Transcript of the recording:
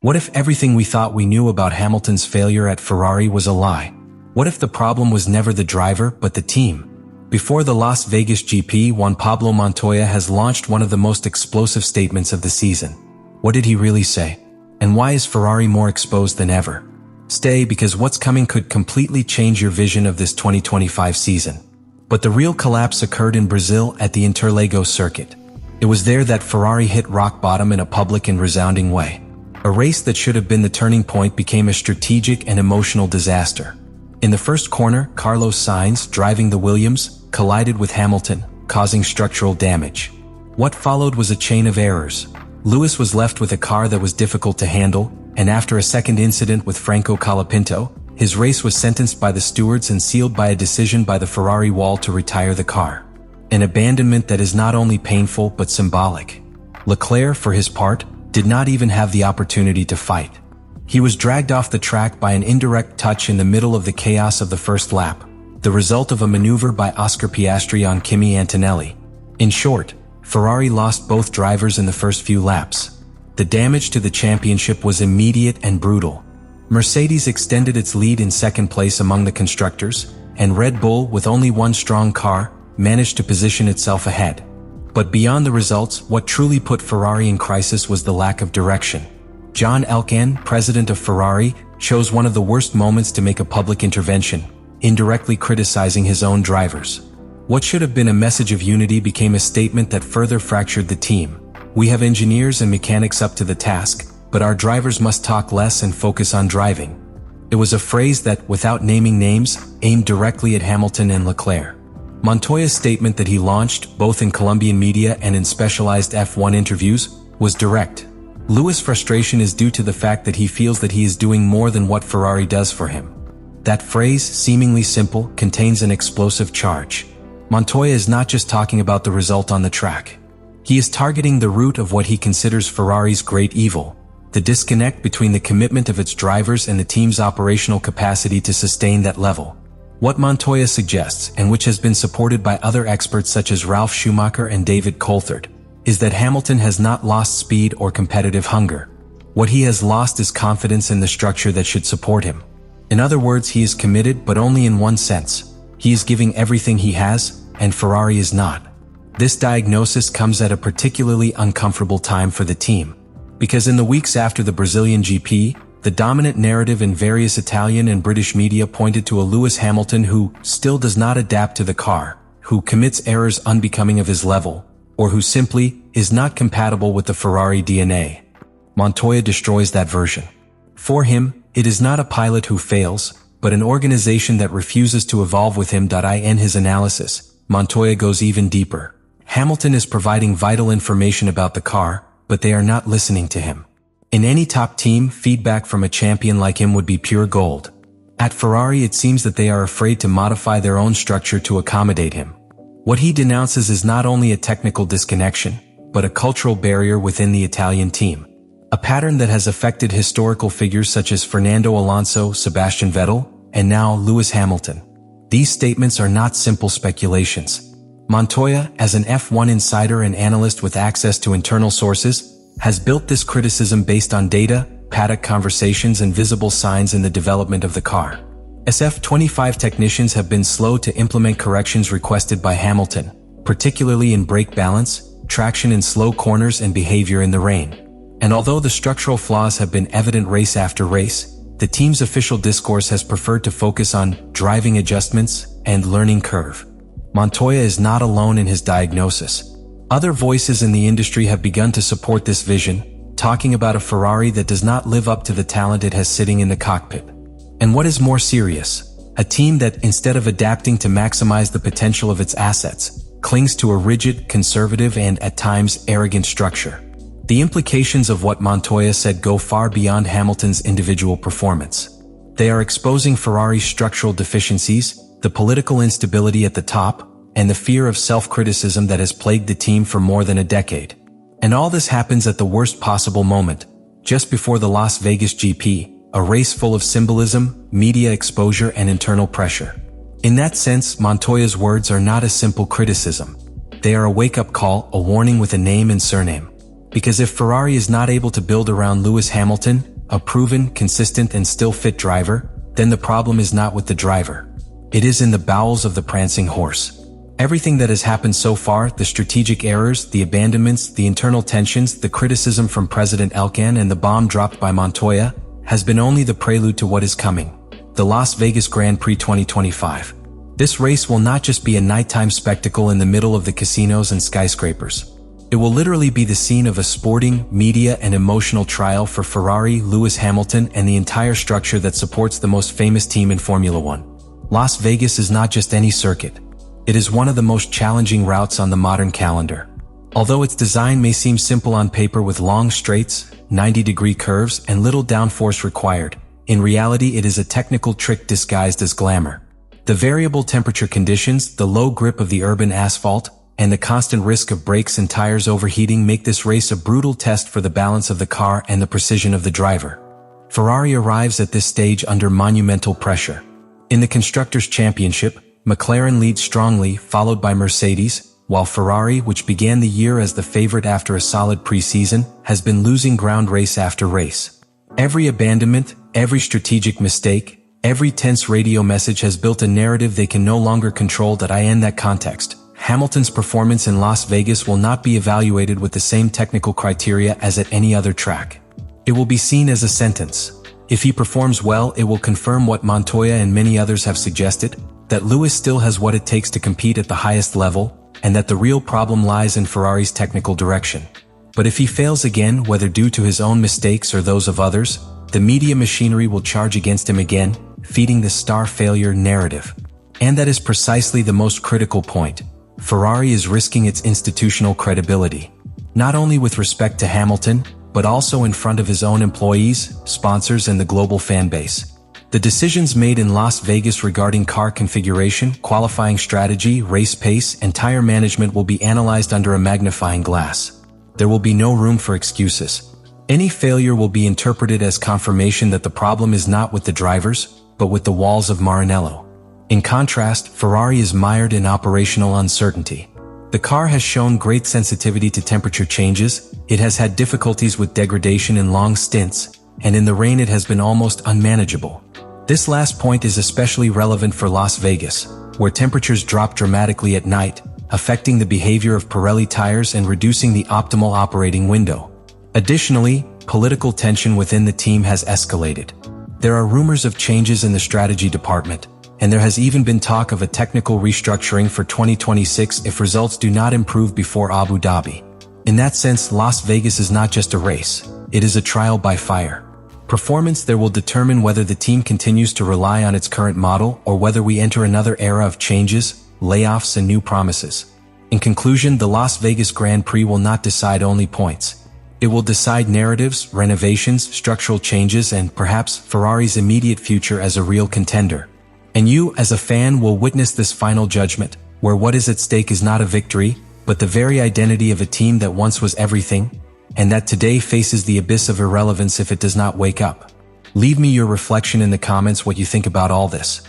What if everything we thought we knew about Hamilton's failure at Ferrari was a lie? What if the problem was never the driver but the team? Before the Las Vegas GP, Juan Pablo Montoya has launched one of the most explosive statements of the season. What did he really say? And why is Ferrari more exposed than ever? Stay, because what's coming could completely change your vision of this 2025 season. But the real collapse occurred in Brazil at the Interlagos circuit. It was there that Ferrari hit rock bottom in a public and resounding way. A race that should have been the turning point became a strategic and emotional disaster. In the first corner, Carlos Sainz, driving the Williams, collided with Hamilton, causing structural damage. What followed was a chain of errors. Lewis was left with a car that was difficult to handle, and after a second incident with Franco Colapinto, his race was sentenced by the stewards and sealed by a decision by the Ferrari wall to retire the car. An abandonment that is not only painful but symbolic. Leclerc, for his part, did not even have the opportunity to fight. He was dragged off the track by an indirect touch in the middle of the chaos of the first lap, the result of a maneuver by Oscar Piastri on Kimi Antonelli. In short, Ferrari lost both drivers in the first few laps. The damage to the championship was immediate and brutal. Mercedes extended its lead in second place among the constructors, and Red Bull, with only one strong car, managed to position itself ahead. But beyond the results, what truly put Ferrari in crisis was the lack of direction. John Elkann, president of Ferrari, chose one of the worst moments to make a public intervention, indirectly criticizing his own drivers. What should have been a message of unity became a statement that further fractured the team. We have engineers and mechanics up to the task, but our drivers must talk less and focus on driving. It was a phrase that, without naming names, aimed directly at Hamilton and Leclerc. Montoya's statement that he launched, both in Colombian media and in specialized F1 interviews, was direct. Lewis' frustration is due to the fact that he feels that he is doing more than what Ferrari does for him. That phrase, seemingly simple, contains an explosive charge. Montoya is not just talking about the result on the track. He is targeting the root of what he considers Ferrari's great evil, the disconnect between the commitment of its drivers and the team's operational capacity to sustain that level. What Montoya suggests, and which has been supported by other experts such as Ralf Schumacher and David Coulthard, is that Hamilton has not lost speed or competitive hunger. What he has lost is confidence in the structure that should support him. In other words, he is committed, but only in one sense. He is giving everything he has, and Ferrari is not. This diagnosis comes at a particularly uncomfortable time for the team, because in the weeks after the Brazilian GP, the dominant narrative in various Italian and British media pointed to a Lewis Hamilton who still does not adapt to the car, who commits errors unbecoming of his level, or who simply is not compatible with the Ferrari DNA. Montoya destroys that version. For him, it is not a pilot who fails, but an organization that refuses to evolve with him. In his analysis, Montoya goes even deeper. Hamilton is providing vital information about the car, but they are not listening to him. In any top team, feedback from a champion like him would be pure gold. At Ferrari, it seems that they are afraid to modify their own structure to accommodate him. What he denounces is not only a technical disconnection, but a cultural barrier within the Italian team. A pattern that has affected historical figures such as Fernando Alonso, Sebastian Vettel, and now Lewis Hamilton. These statements are not simple speculations. Montoya, as an F1 insider and analyst with access to internal sources, has built this criticism based on data, paddock conversations, and visible signs in the development of the car. SF25 technicians have been slow to implement corrections requested by Hamilton, particularly in brake balance, traction in slow corners, and behavior in the rain. And although the structural flaws have been evident race after race, the team's official discourse has preferred to focus on driving adjustments and learning curve. Montoya is not alone in his diagnosis. Other voices in the industry have begun to support this vision, talking about a Ferrari that does not live up to the talent it has sitting in the cockpit. And what is more serious, a team that, instead of adapting to maximize the potential of its assets, clings to a rigid, conservative, and at times arrogant structure. The implications of what Montoya said go far beyond Hamilton's individual performance. They are exposing Ferrari's structural deficiencies, the political instability at the top, and the fear of self-criticism that has plagued the team for more than a decade. And all this happens at the worst possible moment, just before the Las Vegas GP, a race full of symbolism, media exposure, and internal pressure. In that sense, Montoya's words are not a simple criticism. They are a wake-up call, a warning with a name and surname. Because if Ferrari is not able to build around Lewis Hamilton, a proven, consistent and still fit driver, then the problem is not with the driver. It is in the bowels of the prancing horse. Everything that has happened so far, the strategic errors, the abandonments, the internal tensions, the criticism from President Elkann and the bomb dropped by Montoya, has been only the prelude to what is coming. The Las Vegas Grand Prix 2025. This race will not just be a nighttime spectacle in the middle of the casinos and skyscrapers. It will literally be the scene of a sporting, media and emotional trial for Ferrari, Lewis Hamilton and the entire structure that supports the most famous team in Formula One. Las Vegas is not just any circuit. It is one of the most challenging routes on the modern calendar. Although its design may seem simple on paper with long straights, 90-degree curves, and little downforce required, in reality it is a technical trick disguised as glamour. The variable temperature conditions, the low grip of the urban asphalt, and the constant risk of brakes and tires overheating make this race a brutal test for the balance of the car and the precision of the driver. Ferrari arrives at this stage under monumental pressure. In the Constructors' Championship, McLaren leads strongly, followed by Mercedes, while Ferrari, which began the year as the favorite after a solid preseason, has been losing ground race after race. Every abandonment, every strategic mistake, every tense radio message has built a narrative they can no longer control. In that context, Hamilton's performance in Las Vegas will not be evaluated with the same technical criteria as at any other track. It will be seen as a sentence. If he performs well, it will confirm what Montoya and many others have suggested, that Lewis still has what it takes to compete at the highest level, and that the real problem lies in Ferrari's technical direction. But if he fails again, whether due to his own mistakes or those of others, the media machinery will charge against him again, feeding the star failure narrative. And that is precisely the most critical point. Ferrari is risking its institutional credibility, not only with respect to Hamilton, but also in front of his own employees, sponsors and the global fan base. The decisions made in Las Vegas regarding car configuration, qualifying strategy, race pace, and tire management will be analyzed under a magnifying glass. There will be no room for excuses. Any failure will be interpreted as confirmation that the problem is not with the drivers, but with the walls of Maranello. In contrast, Ferrari is mired in operational uncertainty. The car has shown great sensitivity to temperature changes, it has had difficulties with degradation in long stints, and in the rain it has been almost unmanageable. This last point is especially relevant for Las Vegas, where temperatures drop dramatically at night, affecting the behavior of Pirelli tires and reducing the optimal operating window. Additionally, political tension within the team has escalated. There are rumors of changes in the strategy department, and there has even been talk of a technical restructuring for 2026 if results do not improve before Abu Dhabi. In that sense, Las Vegas is not just a race, it is a trial by fire. Performance there will determine whether the team continues to rely on its current model or whether we enter another era of changes, layoffs and new promises. In conclusion, the Las Vegas Grand Prix will not decide only points. It will decide narratives, renovations, structural changes and perhaps Ferrari's immediate future as a real contender. And you, as a fan, will witness this final judgment, where what is at stake is not a victory, but the very identity of a team that once was everything, and that today faces the abyss of irrelevance if it does not wake up. Leave me your reflection in the comments what you think about all this.